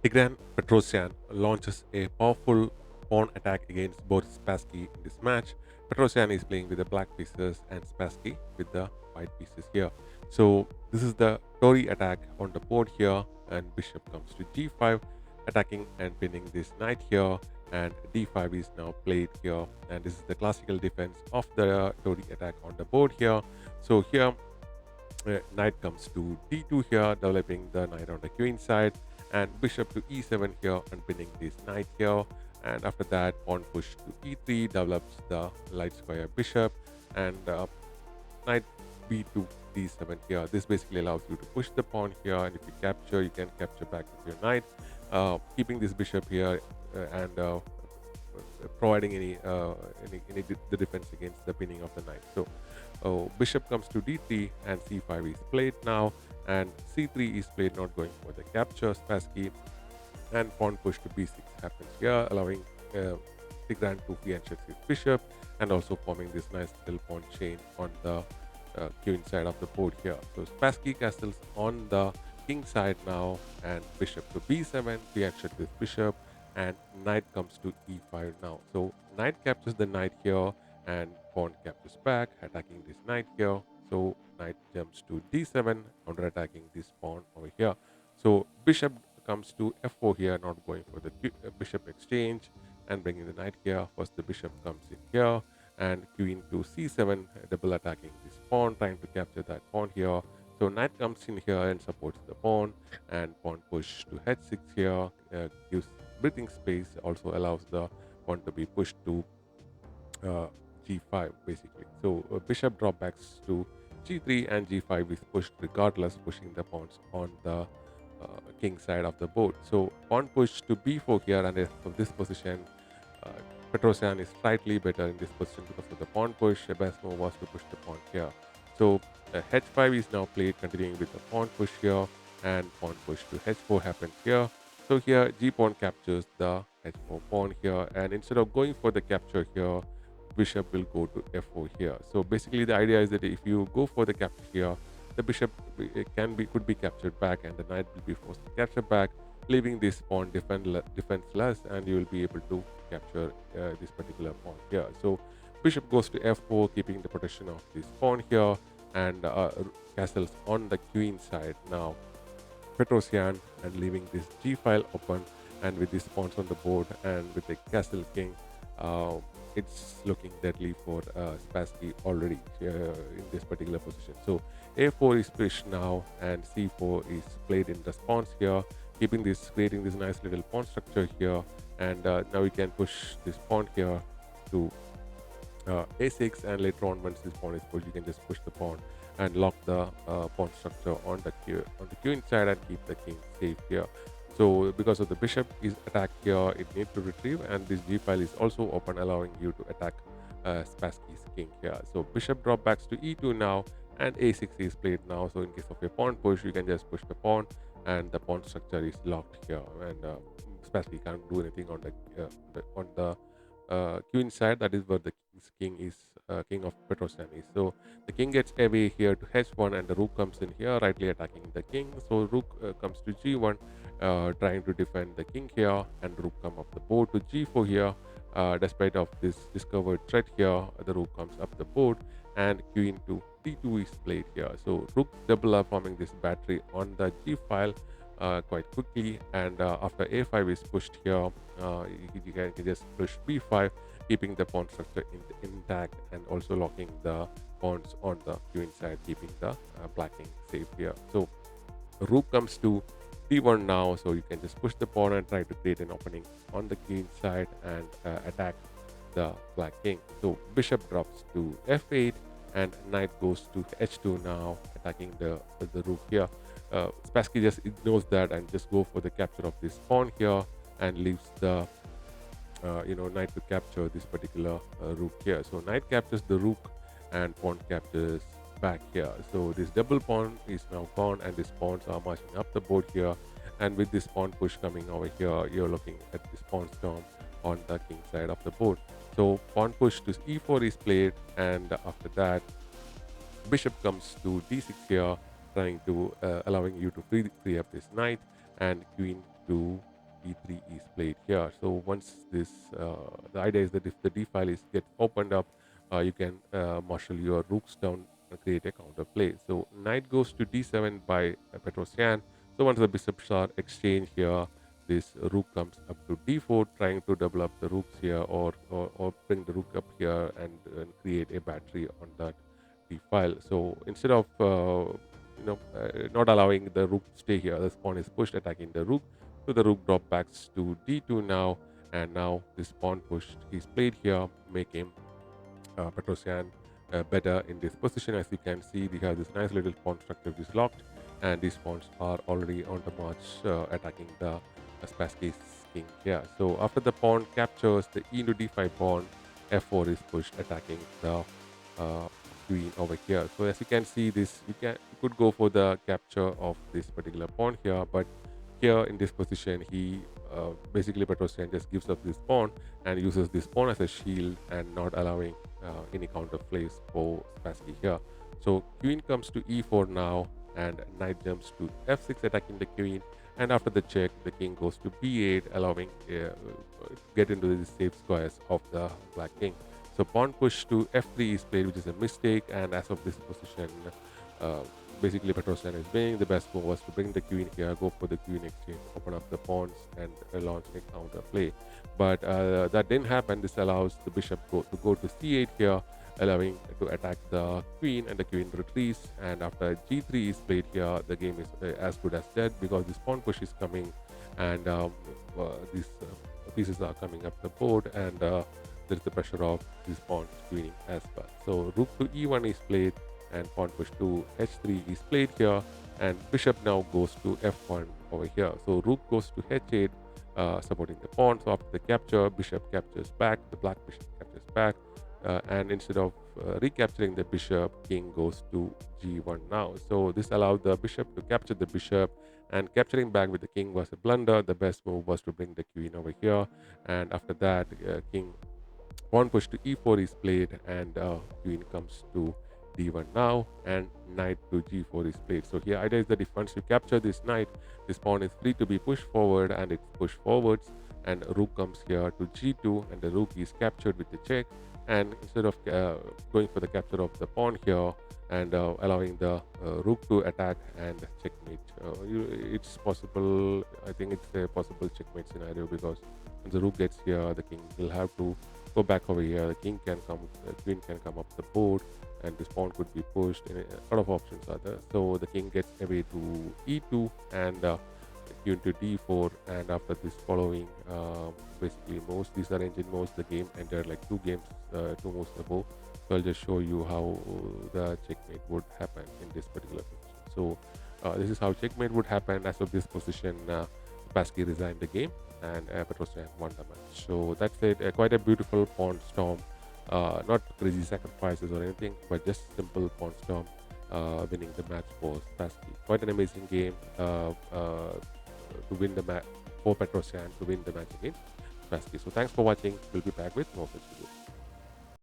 Tigran Petrosian launches a powerful pawn attack against Boris Spassky in this match. Petrosian is playing with the black pieces and Spassky with the white pieces here. So this is the Tory attack on the board here, and bishop comes to g5, attacking and pinning this knight here, and d5 is now played here, and this is the classical defense of the Tory attack on the board here. So here knight comes to d2 here, developing the knight on the queen side, and bishop to e7 here, unpinning this knight here. And after that, pawn push to e3 develops the light square bishop, and knight b2 d7 here. This basically allows you to push the pawn here, and if you capture, you can capture back with your knight, keeping this bishop here and providing the defense against the pinning of the knight. So bishop comes to d3 and c5 is played now, and c3 is played, not going for the capture Spassky, and pawn push to b6 happens here, allowing Tigran to re-ensure his bishop, and also forming this nice little pawn chain on the queen side of the board here. So Spassky castles on the king side now, and bishop to b7, re-ensure this bishop, and knight comes to e5 now. So knight captures the knight here, and pawn captures back, attacking this knight here. So knight jumps to d7, counter attacking this pawn over here. So bishop comes to f4 here, not going for the bishop exchange and bringing the knight here. First the bishop comes in here, and queen to c7, double attacking this pawn, trying to capture that pawn here. So knight comes in here and supports the pawn, and pawn push to h6 here, gives breathing space, also allows the pawn to be pushed to g5 basically. So bishop dropbacks to g3, and g5 is pushed regardless, pushing the pawns on the king side of the board. So pawn push to b4 here, and from this position Petrosian is slightly better in this position because of the pawn push. The best move was to push the pawn here. So h5 is now played, continuing with the pawn push here, and pawn push to h4 happens here. So here g pawn captures the h4 pawn here, and instead of going for the capture here, bishop will go to f4 here. So basically the idea is that if you go for the capture here, the bishop could be captured back, and the knight will be forced to capture back, leaving this pawn defenseless, and you will be able to capture this particular pawn here. So bishop goes to f4, keeping the protection of this pawn here, and castles on the queen side now Petrosian, and leaving this g file open, and with these pawns on the board and with the castle king, it's looking deadly for Spassky already in this particular position. So a4 is pushed now, and c4 is played in response here, creating this nice little pawn structure here, and now we can push this pawn here to a6, and later on, once this pawn is pushed, you can just push the pawn and lock the pawn structure on the queen side and keep the king safe here. So because of the bishop is attacked here, it needs to retrieve, and this g file is also open, allowing you to attack Spassky's king here. So bishop drop backs to e2 now, and a6 is played now. So in case of a pawn push, you can just push the pawn, and the pawn structure is locked here, and Spassky can't do anything on the queen side. That is where the king of Petrosian is. So the king gets away here to h1, and the rook comes in here, rightly attacking the king. So rook comes to g1, trying to defend the king here, and rook come up the board to g4 here. Despite of this discovered threat here, the rook comes up the board, and queen to d2 is played here. So rook double up, forming this battery on the g file quite quickly, and after a5 is pushed here, you can just push b5, keeping the pawn structure intact, and also locking the pawns on the queen side, keeping the black king safe here. So rook comes to d1 now, so you can just push the pawn and try to create an opening on the queen side and attack the black king. So bishop drops to f8, and knight goes to h2 now, attacking the rook here. Spassky just ignores that and just go for the capture of this pawn here, and leaves the knight to capture this particular rook here. So knight captures the rook, and pawn captures back here. So this double pawn is now gone, and these pawns are marching up the board here, and with this pawn push coming over here, you're looking at this pawn storm on the king side of the board. So pawn push to e4 is played, and after that bishop comes to d6 here, trying to allowing you to free up this knight, and queen to e3 is played here. So once this, the idea is that if the d file is gets opened up, you can marshal your rooks down and create a counter play. So knight goes to d7 by Petrosian. So once the bishops are exchanged here, this rook comes up to d4, trying to double up the rooks here, or bring the rook up here and create a battery on that d file. So instead of not allowing the rook to stay here, the pawn is pushed, attacking the rook. So the rook drop backs to d2 now, and now this pawn push is played here, making Petrosian better in this position. As you can see, we have this nice little pawn structure which is locked, and these pawns are already on the march, attacking the Spassky's king here. So after the pawn captures the e into d5 pawn, f4 is pushed, attacking the uh, queen over here. So as you can see, this you could go for the capture of this particular pawn here, but here in this position, he basically Petrosian just gives up this pawn and uses this pawn as a shield and not allowing any counter plays for Spassky here. So queen comes to e4 now, and knight jumps to f6, attacking the queen. And after the check, the king goes to b8, allowing get into the safe squares of the black king. So pawn push to f3 is played, which is a mistake. And as of this position, uh, basically Petrosian is winning. The best move was to bring the queen here, go for the queen exchange, open up the pawns, and launch a counter play. But that didn't happen. This allows the bishop to go to c8 here, allowing to attack the queen, and the queen retreats. And after g3 is played here, the game is as good as dead, because this pawn push is coming, and these pieces are coming up the board, and there is the pressure of this pawn queening as well. So rook to e1 is played, and pawn push to h3 is played here, and bishop now goes to f1 over here. So rook goes to h8, supporting the pawn. So after the capture, bishop captures back, the black bishop captures back, and instead of recapturing the bishop, king goes to g1 now. So this allowed the bishop to capture the bishop, and capturing back with the king was a blunder. The best move was to bring the queen over here, and after that, king pawn push to e4 is played, and queen comes to d1 now, and knight to g4 is played. So here idea is that if once you capture this knight, this pawn is free to be pushed forward, and it's pushed forwards, and rook comes here to g2, and the rook is captured with the check. And instead of going for the capture of the pawn here and allowing the rook to attack and checkmate, it's possible. I think it's a possible checkmate scenario, because when the rook gets here, the king will have to go back over here. The king can come, the queen can come up the board, and this pawn could be pushed. A lot of options are there. So the king gets away to e2, and queen to d4, and after this following basically moves, these arranging moves, the game entered like two moves ago. So I'll just show you how the checkmate would happen in this particular position. So this is how checkmate would happen. As of this position, Spassky resigned the game, and Petrosian won the match. So that's it. Quite a beautiful pawn storm. Not crazy sacrifices or anything, but just simple pawn storm, winning the match for Spassky. Quite an amazing game to win the match for Petrosian, to win the match against Spassky. So thanks for watching. We'll be back with more such videos.